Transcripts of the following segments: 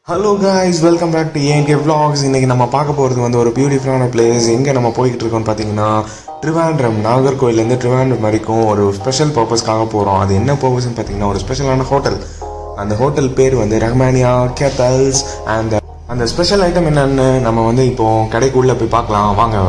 Hello guys, welcome back to ANK vlogs. இன்னைக்கு நம்ம பார்க்க போகிறது வந்து ஒரு பியூட்டிஃபுல்லான பிளேஸ். எங்கே நம்ம போய்கிட்டு இருக்கோம்னு பார்த்தீங்கன்னா ட்ரிவாண்ட்ரம், நாகர்கோயிலேருந்து ட்ரிவாண்ட்ரம் வரைக்கும் ஒரு ஸ்பெஷல் பர்பஸ்க்காக போகிறோம். அது என்ன பர்பஸ்ன்னு பார்த்தீங்கன்னா ஒரு ஸ்பெஷலான ஹோட்டல். அந்த ஹோட்டல் பேர் வந்து ரஹ்மானியா கெத்தல்ஸ். அந்த ஸ்பெஷல் ஐட்டம் என்னன்னு நம்ம வந்து இப்போ கடைக்குள்ளே போய் பார்க்கலாம் வாங்க.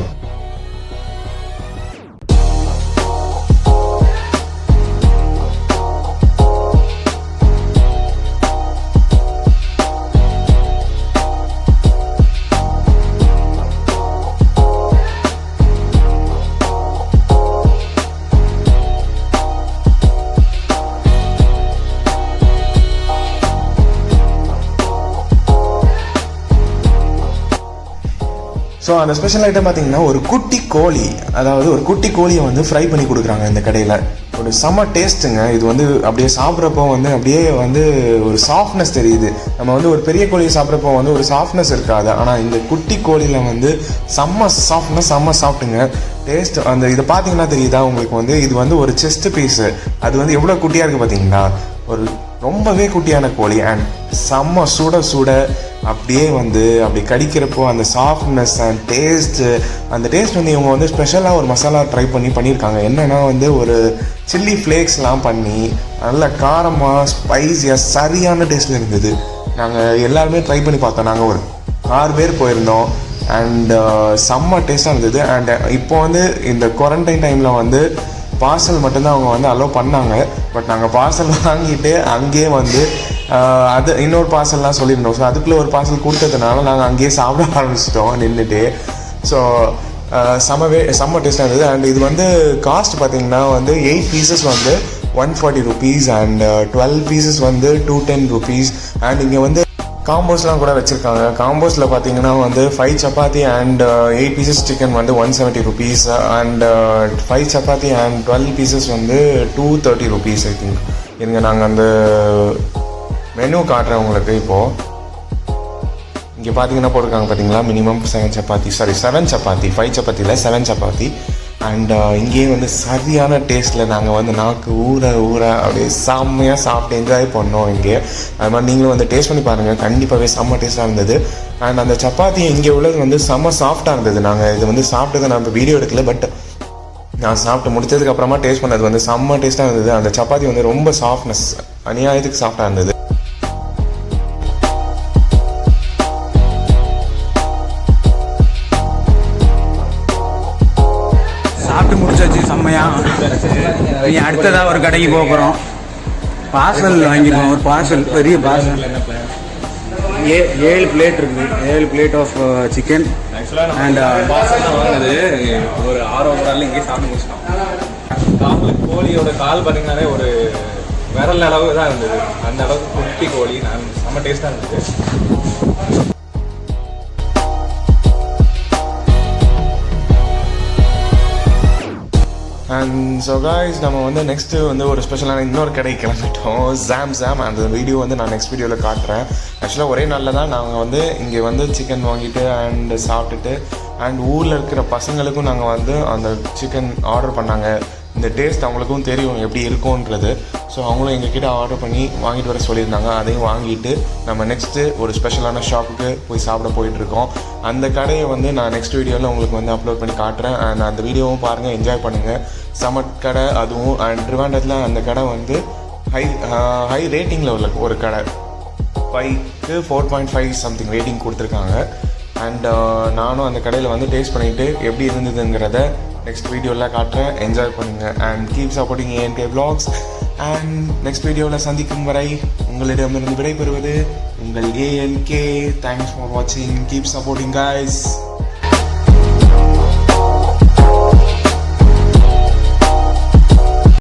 ஸோ அந்த ஸ்பெஷல் ஐட்டம் பார்த்தீங்கன்னா ஒரு குட்டி கோழி, அதாவது ஒரு குட்டி கோழியை வந்து ஃப்ரை பண்ணி கொடுக்குறாங்க இந்த கடையில். ஒரு செம்ம டேஸ்ட்டுங்க. இது வந்து அப்படியே சாப்பிட்றப்போ வந்து அப்படியே வந்து ஒரு சாஃப்ட்னஸ் தெரியுது. நம்ம வந்து ஒரு பெரிய கோழியை சாப்பிட்றப்போ வந்து ஒரு சாஃப்ட்னஸ் இருக்காது, ஆனால் இந்த குட்டி கோழியில் வந்து செம்ம சாஃப்ட்டுங்க டேஸ்ட். அந்த இதை பார்த்தீங்கன்னா தெரியுதா உங்களுக்கு வந்து இது வந்து ஒரு செஸ்ட் பீஸு. அது வந்து எவ்வளோ குட்டியாக இருக்குது பார்த்தீங்களா, ஒரு ரொம்பவே குட்டியான கோழி. அண்ட் செம்ம சுட அப்படியே வந்து அப்படி கடிக்கிறப்போ அந்த சாஃப்ட்னஸ் அண்ட் டேஸ்ட்டு, அந்த டேஸ்ட் வந்து இவங்க வந்து ஸ்பெஷலாக ஒரு மசாலா ட்ரை பண்ணியிருக்காங்க. என்னென்னா வந்து ஒரு சில்லி ஃப்ளேக்ஸ்லாம் பண்ணி நல்ல காரமாக ஸ்பைஸியாக சரியான டேஸ்ட்டில் இருந்தது. நாங்கள் எல்லாருமே ட்ரை பண்ணி பார்த்தோம். நாங்கள் ஒரு 6 பேர் போயிருந்தோம். அண்ட் செம்ம டேஸ்ட்டாக இருந்தது. அண்ட் இப்போ வந்து இந்த குவாரண்டைன் டைமில் வந்து பார்சல் மட்டும்தான் அவங்க வந்து அலோவ் பண்ணாங்க. பட் நாங்கள் பார்சல் வாங்கிட்டு அங்கேயே வந்து அது இன்னொரு பார்சல்லாம் சொல்லியிருந்தோம். ஸோ அதுக்குள்ளே ஒரு பார்சல் கொடுத்ததுனால நாங்கள் அங்கேயே சாப்பிட ஆரம்பிச்சிட்டோம் நின்றுட்டு. ஸோ செம்ம டேஸ்ட்டாக இருந்தது. அண்ட் இது வந்து காஸ்ட் பார்த்திங்கன்னா வந்து 8 பீசஸ் வந்து 140 rupees அண்ட் 12 பீசஸ் வந்து 210 rupees. அண்ட் இங்கே வந்து காம்போஸ்லாம் கூட வச்சுருக்காங்க. காம்போஸில் பார்த்தீங்கன்னா வந்து 5 சப்பாத்தி அண்ட் 8 பீசஸ் சிக்கன் வந்து 170 rupees and 5 chapati and 12 pieces வந்து 230 rupees ஐ திங்க். இருங்க நாங்கள் அந்த மெனு காட்டுறேன் உங்களுக்கு. இப்போது இங்கே பார்த்தீங்கன்னா போட்டிருக்காங்க பார்த்தீங்களா, மினிமம் 7 சப்பாத்தி, 5 சப்பாத்தி இல்லை 7 சப்பாத்தி. அண்ட் இங்கேயே வந்து சரியான டேஸ்ட்டில் நாங்கள் வந்து நாக்கு ஊற அப்படியே செம்மையாக சாப்பிட்டு என்ஜாய் பண்ணோம் இங்கே. அது மாதிரி நீங்களும் வந்து டேஸ்ட் பண்ணி பாருங்கள், கண்டிப்பாகவே செம்ம டேஸ்ட்டாக இருந்தது. அண்ட் அந்த சப்பாத்தி இங்கே உள்ளது வந்து செம்ம சாஃப்டாக இருந்தது. நாங்கள் இது வந்து சாப்பிட்டதை நான் இப்போ வீடியோ எடுக்கல, பட் நான் சாப்பிட்டு முடிச்சதுக்கு அப்புறமா டேஸ்ட் பண்ணது வந்து செம்ம டேஸ்ட்டாக இருந்தது. அந்த சப்பாத்தி வந்து ரொம்ப சாஃப்ட்னஸ், அநியாயத்துக்கு சாஃப்டாக இருந்தது. சாப்பிட்டு முடிச்சாச்சு செம்மையா. நீ அடுத்ததாக ஒரு கடைக்கு போக போகிறோம். பார்சல் வாங்கிடுவோம். ஒரு பார்சல், பெரிய பார்சல் 7 பிளேட் இருக்குது. 7 plate of chicken. And parcel வாங்கினது ஒரு 6 நாளில் இங்கே சாப்பிட்டு முடிச்சிட்டோம். கோழியோட கால் பார்த்தீங்கன்னாலே ஒரு விரல் அளவு தான் இருந்தது. அந்த அளவுக்கு குட்டி கோழி செம்ம டேஸ்ட்டாக இருந்தது. அண்ட் ஸோ காய்ஸ், நம்ம வந்து நெக்ஸ்ட்டு வந்து ஒரு ஸ்பெஷலான இன்னொரு கடைக்கு கிளம்பிட்டோம், ஜாம். அந்த வீடியோ வந்து நான் நெக்ஸ்ட் வீடியோவில் காட்டுறேன். ஆக்சுவலாக ஒரே நாளில் தான் நாங்கள் வந்து இங்கே வந்து சிக்கன் வாங்கிட்டு அண்ட் சாப்பிட்டுட்டு அண்ட் ஊரில் இருக்கிற பசங்களுக்கும் நாங்கள் வந்து அந்த சிக்கன் ஆர்டர் பண்ணாங்க. இந்த டேஸ்ட் அவங்களுக்கும் தெரியும் எப்படி இருக்கும்ன்றது. ஸோ அவங்களும் எங்ககிட்ட ஆர்டர் பண்ணி வாங்கிட்டு வர சொல்லியிருந்தாங்க. அதையும் வாங்கிட்டு நம்ம நெக்ஸ்ட்டு ஒரு ஸ்பெஷலான ஷாப்புக்கு போய் சாப்பிட போயிட்டுருக்கோம். அந்த கடையை வந்து நான் நெக்ஸ்ட் வீடியோவில் உங்களுக்கு வந்து அப்லோட் பண்ணி காட்டுறேன். அண்ட் அந்த வீடியோவும் பாருங்கள், என்ஜாய் பண்ணுங்கள். செம்ம கடை அதுவும். அண்ட் ட்ரிவாண்டத்தில் அந்த கடை வந்து ஹை ரேட்டிங்கில் உள்ள ஒரு கடை. 5க்கு 4.5 சம்திங் ரேட்டிங் கொடுத்துருக்காங்க. அண்ட் நானும் அந்த கடையில் வந்து டேஸ்ட் பண்ணிவிட்டு எப்படி இருந்ததுங்கிறத நெக்ஸ்ட் வீடியோவில் காட்டுறேன். என்ஜாய் பண்ணுங்கள் and keep supporting ANK vlogs. And next வீடியோவில் சந்திக்கும் வரை உங்களிடமிருந்து விடைபெறுவது உங்கள் ANK. தேங்க்ஸ் ஃபார் வாட்சிங். Keep supporting guys.